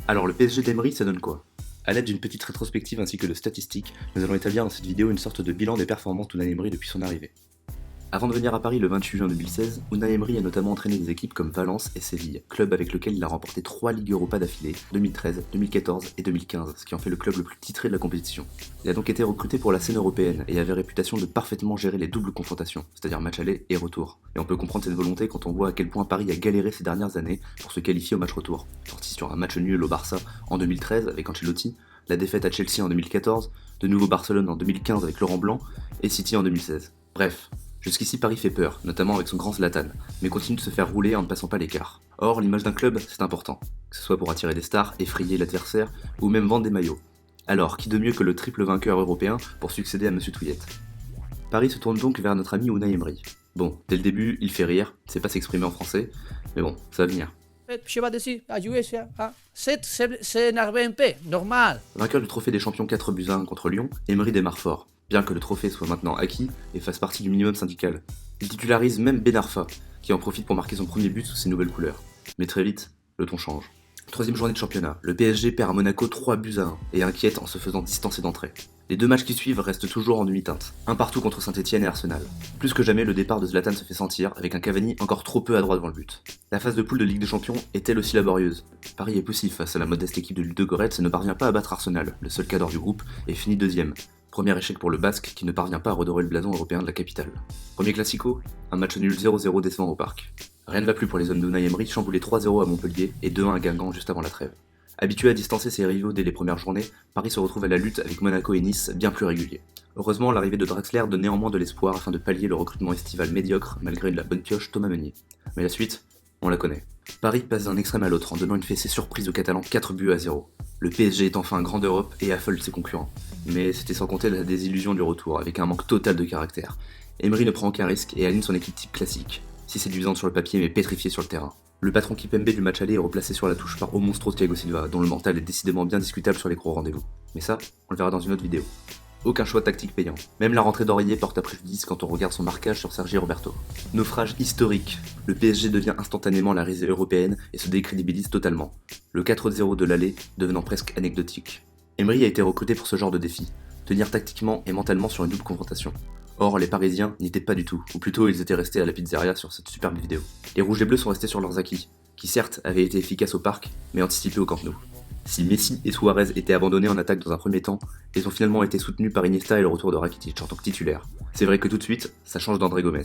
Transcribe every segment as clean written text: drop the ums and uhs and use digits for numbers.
Alors le PSG d'Emery, ça donne quoi? À l'aide d'une petite rétrospective ainsi que de statistiques, nous allons établir dans cette vidéo une sorte de bilan des performances d'Unai Emery depuis son arrivée. Avant de venir à Paris le 28 juin 2016, Unai Emery a notamment entraîné des équipes comme Valence et Séville, club avec lequel il a remporté 3 Ligues Europa d'affilée, 2013, 2014 et 2015, ce qui en fait le club le plus titré de la compétition. Il a donc été recruté pour la scène européenne et avait réputation de parfaitement gérer les doubles confrontations, c'est-à-dire match aller et retour. Et on peut comprendre cette volonté quand on voit à quel point Paris a galéré ces dernières années pour se qualifier au match retour. Sorti sur un match nul au Barça en 2013 avec Ancelotti, la défaite à Chelsea en 2014, de nouveau Barcelone en 2015 avec Laurent Blanc et City en 2016. Bref, jusqu'ici Paris fait peur, notamment avec son grand Zlatan, mais continue de se faire rouler en ne passant pas l'écart. Or, l'image d'un club, c'est important, que ce soit pour attirer des stars, effrayer l'adversaire, ou même vendre des maillots. Alors, qui de mieux que le triple vainqueur européen pour succéder à Monsieur Touillette? Paris se tourne donc vers notre ami Unai Emery. Bon, dès le début, il fait rire, il sait pas s'exprimer en français, mais bon, ça va venir. Je vais dire à US, c'est énervé un peu, normal. Vainqueur du trophée des champions 4-1 contre Lyon, Emery démarre fort, bien que le trophée soit maintenant acquis et fasse partie du minimum syndical. Il titularise même Ben Arfa, qui en profite pour marquer son premier but sous ses nouvelles couleurs. Mais très vite, le ton change. Troisième journée de championnat, le PSG perd à Monaco 3-1 et inquiète en se faisant distancer d'entrée. Les deux matchs qui suivent restent toujours en demi-teinte, un partout contre Saint-Etienne et Arsenal. Plus que jamais, le départ de Zlatan se fait sentir, avec un Cavani encore trop peu adroit devant le but. La phase de poule de Ligue des Champions est elle aussi laborieuse. Paris est poussif face à la modeste équipe de Ludogorets et ne parvient pas à battre Arsenal, le seul cadre du groupe, et finit deuxième. Premier échec pour le Basque qui ne parvient pas à redorer le blason européen de la capitale. Premier classico, un match nul 0-0 décevant au parc. Rien ne va plus pour les hommes d'Unai Emery, chamboulés 3-0 à Montpellier et 2-1 à Guingamp juste avant la trêve. Habitué à distancer ses rivaux dès les premières journées, Paris se retrouve à la lutte avec Monaco et Nice bien plus réguliers. Heureusement, l'arrivée de Draxler donne néanmoins de l'espoir afin de pallier le recrutement estival médiocre malgré la bonne pioche Thomas Meunier. Mais la suite, on la connaît. Paris passe d'un extrême à l'autre en donnant une fessée surprise aux Catalans 4-0. Le PSG est enfin un grand d'Europe et affole ses concurrents. Mais c'était sans compter la désillusion du retour, avec un manque total de caractère. Emery ne prend aucun risque et aligne son équipe type classique, si séduisante sur le papier mais pétrifiée sur le terrain. Le patron Kipembe du match aller est replacé sur la touche par Monstro Thiago Silva, dont le mental est décidément bien discutable sur les gros rendez-vous. Mais ça, on le verra dans une autre vidéo. Aucun choix tactique payant. Même la rentrée d'Aurier porte à préjudice quand on regarde son marquage sur Sergi Roberto. Naufrage historique. Le PSG devient instantanément la risée européenne et se décrédibilise totalement. Le 4-0 de l'aller devenant presque anecdotique. Emery a été recruté pour ce genre de défi. Tenir tactiquement et mentalement sur une double confrontation. Or, les Parisiens n'y étaient pas du tout, ou plutôt ils étaient restés à la pizzeria sur cette superbe vidéo. Les Rouges et Bleus sont restés sur leurs acquis, qui certes avaient été efficaces au parc, mais anticipés au Camp Nou. Si Messi et Suarez étaient abandonnés en attaque dans un premier temps, ils ont finalement été soutenus par Iniesta et le retour de Rakitic en tant que titulaire. C'est vrai que tout de suite, ça change d'André Gomes.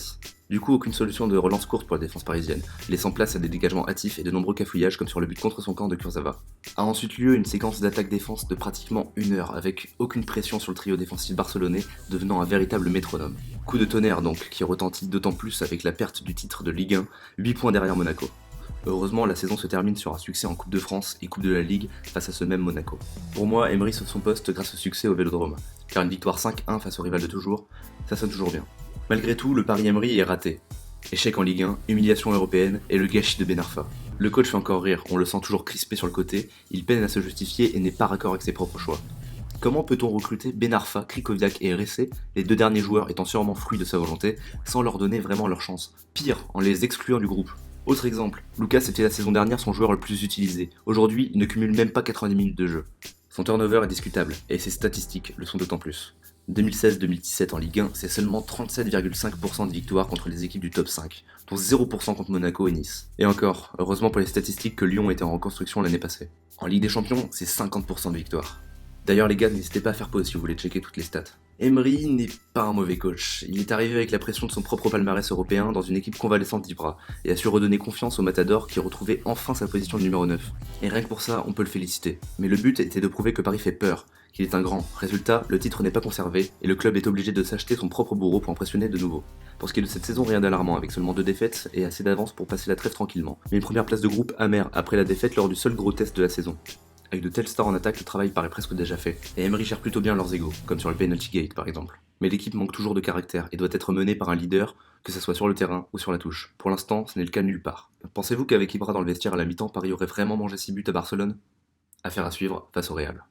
Du coup, aucune solution de relance courte pour la défense parisienne, laissant place à des dégagements hâtifs et de nombreux cafouillages comme sur le but contre son camp de Kurzawa. A ensuite lieu une séquence d'attaque-défense de pratiquement 1 heure, avec aucune pression sur le trio défensif barcelonais, devenant un véritable métronome. Coup de tonnerre donc, qui retentit d'autant plus avec la perte du titre de Ligue 1, 8 points derrière Monaco. Heureusement, la saison se termine sur un succès en Coupe de France et Coupe de la Ligue face à ce même Monaco. Pour moi, Emery sauve son poste grâce au succès au Vélodrome, car une victoire 5-1 face au rival de toujours, ça sonne toujours bien. Malgré tout, le pari Emery est raté. Échec en Ligue 1, humiliation européenne et le gâchis de Ben Arfa. Le coach fait encore rire, on le sent toujours crispé sur le côté, il peine à se justifier et n'est pas raccord avec ses propres choix. Comment peut-on recruter Ben Arfa, Krikoviak et Ressé, les deux derniers joueurs étant sûrement fruits de sa volonté, sans leur donner vraiment leur chance? Pire, en les excluant du groupe. Autre exemple, Lucas était la saison dernière son joueur le plus utilisé. Aujourd'hui, il ne cumule même pas 90 minutes de jeu. Son turnover est discutable, et ses statistiques le sont d'autant plus. 2016-2017 en Ligue 1, c'est seulement 37,5% de victoires contre les équipes du top 5, dont 0% contre Monaco et Nice. Et encore, heureusement pour les statistiques que Lyon était en reconstruction l'année passée. En Ligue des Champions, c'est 50% de victoires. D'ailleurs les gars, n'hésitez pas à faire pause si vous voulez checker toutes les stats. Emery n'est pas un mauvais coach, il est arrivé avec la pression de son propre palmarès européen dans une équipe convalescente d'Ibra, et a su redonner confiance au Matador qui retrouvait enfin sa position de numéro 9. Et rien que pour ça, on peut le féliciter. Mais le but était de prouver que Paris fait peur, qu'il est un grand. Résultat, le titre n'est pas conservé, et le club est obligé de s'acheter son propre bourreau pour impressionner de nouveau. Pour ce qui est de cette saison, rien d'alarmant, avec seulement 2 défaites, et assez d'avance pour passer la trêve tranquillement. Mais une première place de groupe amère après la défaite lors du seul gros test de la saison. Avec de telles stars en attaque, le travail paraît presque déjà fait, et Emery gère plutôt bien leurs égos, comme sur le penalty gate par exemple. Mais l'équipe manque toujours de caractère et doit être menée par un leader, que ce soit sur le terrain ou sur la touche. Pour l'instant, ce n'est le cas nulle part. Pensez-vous qu'avec Ibra dans le vestiaire à la mi-temps, Paris aurait vraiment mangé 6 buts à Barcelone? Affaire à suivre face au Real.